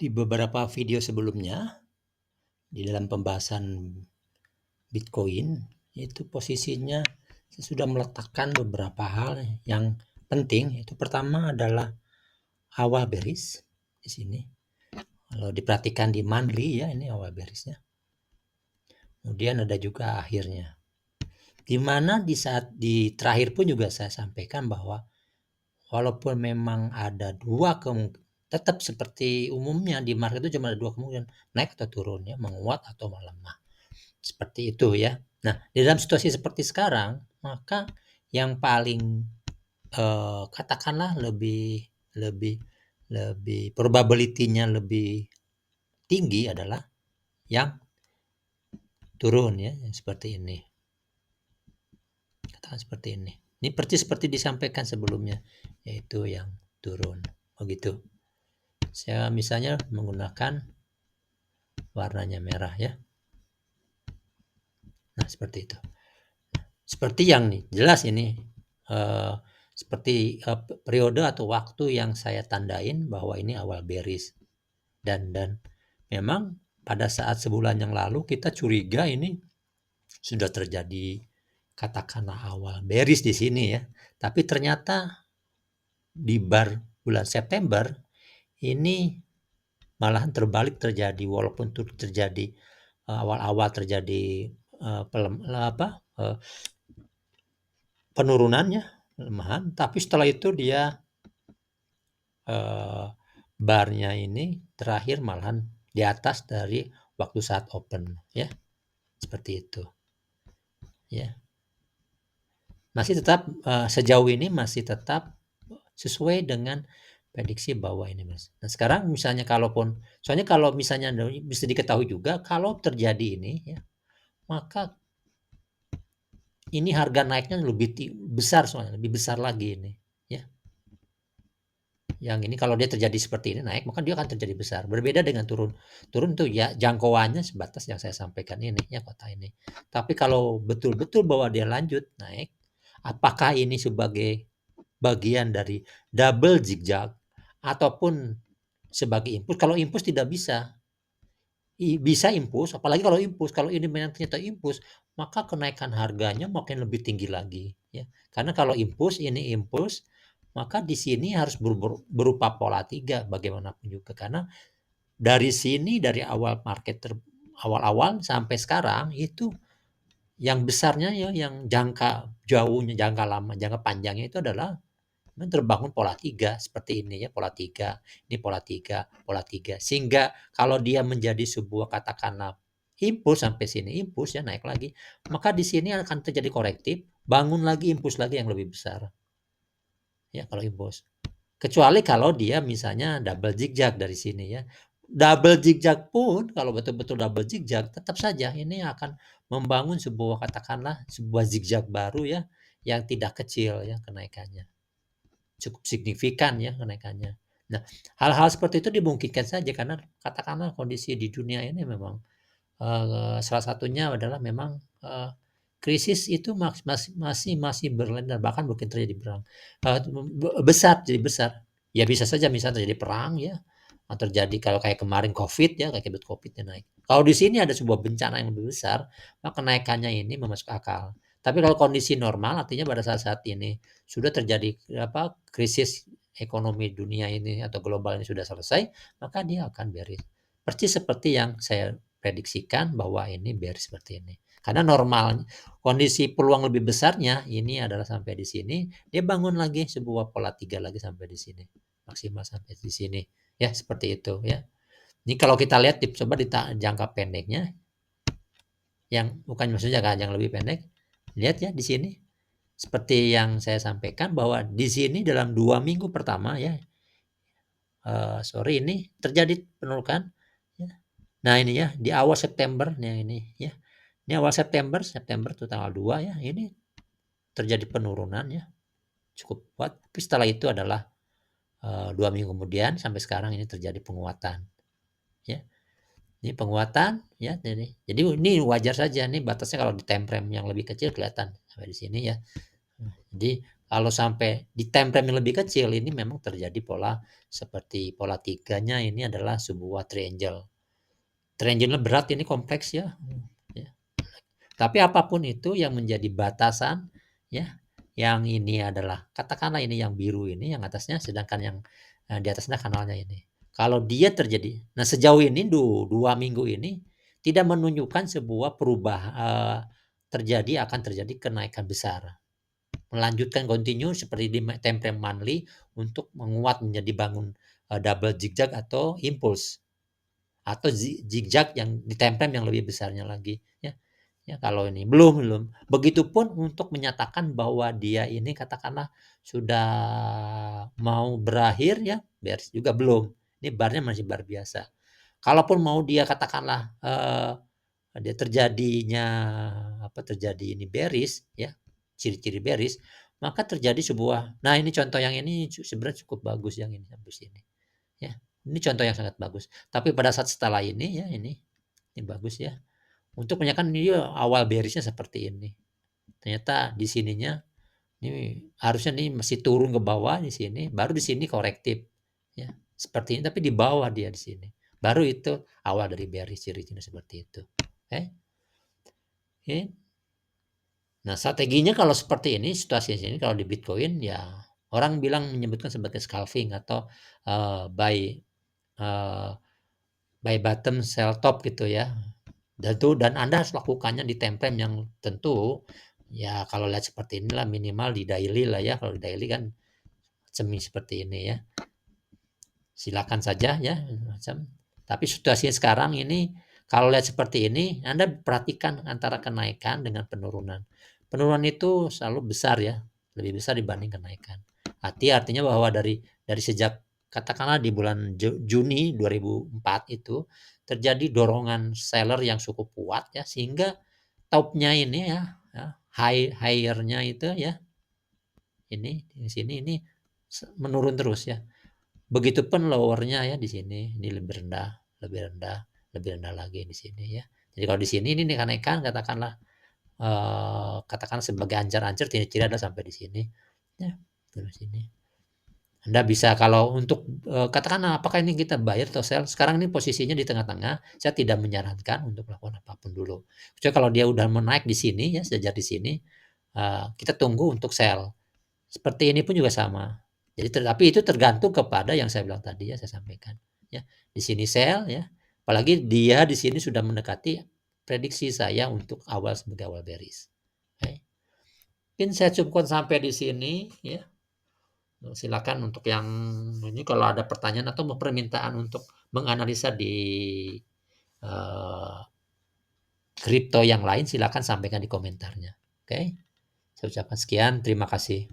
Di beberapa video sebelumnya, di dalam pembahasan Bitcoin, itu posisinya saya sudah meletakkan beberapa hal yang penting. Itu pertama adalah awal bearish di sini. Kalau diperhatikan di monthly ya, ini awal bearishnya. Kemudian ada juga akhirnya. Di mana di saat di terakhir pun juga saya sampaikan bahwa walaupun memang ada dua kemungkinan, tetap seperti umumnya di market itu cuma ada dua kemungkinan, naik atau turun ya, menguat atau melemah. Seperti itu ya. Nah, di dalam situasi seperti sekarang, maka yang paling katakanlah lebih lebih lebih probability-nya lebih tinggi adalah yang turun ya, seperti ini. Katakan seperti ini. Ini seperti disampaikan sebelumnya, yaitu yang turun. Begitu. Saya misalnya menggunakan warnanya merah ya. Nah, seperti itu. Seperti yang nih, jelas ini seperti periode atau waktu yang saya tandain bahwa ini awal bearish. Dan memang pada saat sebulan yang lalu kita curiga ini sudah terjadi katakanlah awal bearish di sini ya. Tapi ternyata di bar bulan September ini malahan terbalik terjadi, walaupun itu terjadi awal-awal terjadi penurunannya, pelemahan, tapi setelah itu dia barnya ini terakhir malahan di atas dari waktu saat open ya, seperti itu ya. Masih tetap sejauh ini masih tetap sesuai dengan prediksi bahwa ini Mas. Nah sekarang misalnya soalnya kalau misalnya bisa diketahui juga kalau terjadi ini ya, maka ini harga naiknya lebih besar, soalnya lebih besar lagi ini ya. Yang ini kalau dia terjadi seperti ini naik, maka dia akan terjadi besar. Berbeda dengan turun. Turun tuh ya jangkauannya sebatas yang saya sampaikan ini ya, kota ini. Tapi kalau betul-betul bahwa dia lanjut naik, apakah ini sebagai bagian dari double zigzag ataupun sebagai impuls? Kalau impuls tidak bisa. Bisa impuls, apalagi kalau impuls. Kalau ini memang ternyata impuls, maka kenaikan harganya makin lebih tinggi lagi ya. Karena kalau impuls, ini impuls, maka di sini harus berupa pola 3 bagaimanapun juga. Karena dari sini, dari awal market awal-awal sampai sekarang itu yang besarnya ya, yang jangka jauhnya, jangka lama, jangka panjangnya itu adalah terbangun pola 3 seperti ini ya, pola 3, ini pola 3, pola 3. Sehingga kalau dia menjadi sebuah katakanlah impuls sampai sini, impuls ya naik lagi, maka di sini akan terjadi korektif, bangun lagi impuls lagi yang lebih besar. Ya, kalau impuls. Kecuali kalau dia misalnya double zigzag dari sini ya. Double zigzag pun kalau betul-betul double zigzag tetap saja ini akan membangun sebuah katakanlah sebuah zigzag baru ya, yang tidak kecil ya kenaikannya. Cukup signifikan ya kenaikannya. Nah, hal-hal seperti itu dimungkinkan saja karena katakanlah kondisi di dunia ini memang salah satunya adalah memang krisis itu masih berlanjut dan bahkan mungkin terjadi perang besar, jadi besar. Ya bisa saja misalnya terjadi perang ya, atau terjadi kalau kayak kemarin COVID ya, kayak akibat COVID-nya naik. Kalau di sini ada sebuah bencana yang lebih besar, maka kenaikannya ini masuk akal. Tapi kalau kondisi normal artinya pada saat-saat ini sudah terjadi krisis ekonomi dunia ini atau global ini sudah selesai, maka dia akan bearish. Persis seperti yang saya prediksikan bahwa ini bearish seperti ini. Karena normal kondisi peluang lebih besarnya ini adalah sampai di sini, dia bangun lagi sebuah pola 3 lagi sampai di sini. Maksimal sampai di sini. Ya, seperti itu ya. Ini kalau kita lihat coba di jangka pendeknya, yang bukan maksudnya yang lebih pendek, lihat ya di sini. Seperti yang saya sampaikan bahwa di sini dalam 2 minggu pertama ya, ini terjadi penurunan ya. Nah ini ya di awal September ini ya. Ini awal September tuh tanggal 2 ya. Ini terjadi penurunan ya. Cukup kuat. Tapi setelah itu adalah 2 minggu kemudian sampai sekarang ini terjadi penguatan. Ya. Ini penguatan ya. Jadi ini wajar saja nih batasnya kalau di time frame yang lebih kecil kelihatan sampai di sini ya. Jadi Kalau sampai di time frame yang lebih kecil ini memang terjadi pola seperti pola 3-nya ini adalah sebuah triangle. Triangle berat ini kompleks ya. Ya. Tapi apapun itu yang menjadi batasan ya, yang ini adalah katakanlah ini yang biru ini yang atasnya, sedangkan yang di atasnya kanalnya ini. Kalau dia terjadi, nah sejauh ini 2 minggu ini tidak menunjukkan sebuah perubahan akan terjadi kenaikan besar. Melanjutkan continue seperti di time frame monthly untuk menguat menjadi bangun double zigzag atau impulse atau zigzag yang di time frame yang lebih besarnya lagi ya. Ya, kalau ini belum. Begitupun untuk menyatakan bahwa dia ini katakanlah sudah mau berakhir ya, beres juga belum. Ini barnya masih bar biasa. Kalaupun mau dia katakanlah dia terjadi ini bearish ya, ciri-ciri bearish, maka terjadi sebuah, nah ini contoh yang ini sebenarnya cukup bagus yang ini sampai sini ya. Ini contoh yang sangat bagus. Tapi pada saat setelah ini ya ini bagus ya. Untuk menyatakan ini awal bearishnya seperti ini. Ternyata di sininya ini harusnya nih masih turun ke bawah di sini, baru di sini korektif ya. Seperti ini tapi di bawah dia di sini. Baru itu awal dari bearish, ciri-ciri seperti itu. Oke. Oke. Nah, strateginya kalau seperti ini, situasi ini kalau di Bitcoin ya orang bilang menyebutkan sebagai scalping atau buy bottom sell top gitu ya. Dan Anda harus lakukannya di time frame yang tentu ya, kalau lihat seperti inilah minimal di daily lah ya. Kalau di daily kan semi seperti ini ya. Silakan saja ya macam. Tapi situasinya sekarang ini kalau lihat seperti ini, Anda perhatikan antara kenaikan dengan penurunan. Penurunan itu selalu besar ya, lebih besar dibanding kenaikan. Artinya bahwa dari sejak katakanlah di bulan Juni 2004 itu terjadi dorongan seller yang cukup kuat ya, sehingga topnya ini ya higher-nya itu ya ini di sini ini menurun terus ya. Begitupun lowernya ya di sini ini lebih rendah, lebih rendah lagi di sini ya. Jadi kalau di sini ini kenaikan katakanlah katakan sebagai ancar-ancar, ciri-ciri adalah sampai di sini ya, terus sini. Anda bisa kalau untuk katakanlah apakah ini kita buy atau sell, sekarang ini posisinya di tengah-tengah, saya tidak menyarankan untuk melakukan apapun dulu. Kecuali kalau dia udah menaik di sini ya, sejak di sini kita tunggu untuk sell. Seperti ini pun juga sama. Jadi tapi itu tergantung kepada yang saya bilang tadi ya, saya sampaikan ya. Di sini sell ya. Apalagi dia di sini sudah mendekati prediksi saya untuk sebagai awal bearish. Okay. Mungkin saya cukupkan sampai di sini ya. Silakan untuk yang ini kalau ada pertanyaan atau permintaan untuk menganalisa di kripto yang lain, silakan sampaikan di komentarnya. Oke. Saya ucapkan sekian, terima kasih.